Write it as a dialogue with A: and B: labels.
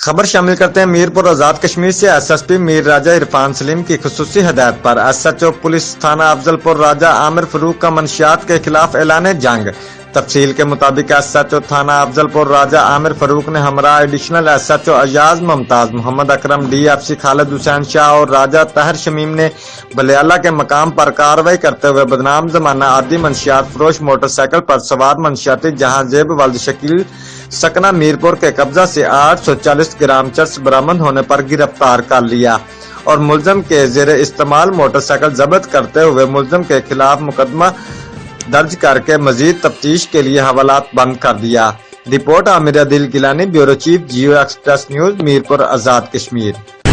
A: خبر شامل کرتے ہیں میرپور آزاد کشمیر سے۔ ایس ایس پی میر راجہ عرفان سلیم کی خصوصی ہدایت پر ایس ایچ او پولیس تھانہ افضل پور راجہ عامر فروخ کا منشیات کے خلاف اعلان جنگ۔ تفصیل کے مطابق ایس ایچ او تھانہ افضل پور راجہ عامر فروخ نے ہمراہ additional S H O Ayaz Mumtaz, Muhammad Akram D F C Khalid Hussain Shah اور راجہ طاہر شمیم نے بلیالہ کے مقام پر کارروائی کرتے ہوئے بدنام زمانہ عادی منشیات فروش موٹر سائیکل پر سوار منشیاتی جہاں زیب ولد شکیل سکنہ میرپور کے قبضہ سے 840 گرام چرس برآمد ہونے پر گرفتار کر لیا اور ملزم کے زیر استعمال موٹر سائیکل ضبط کرتے ہوئے ملزم کے خلاف مقدمہ درج کر کے مزید تفتیش کے لیے حوالات بند کر دیا۔ Report Aamir Adil Gilani, bureau chief, Geo Express News, Mirpur Azad Kashmir.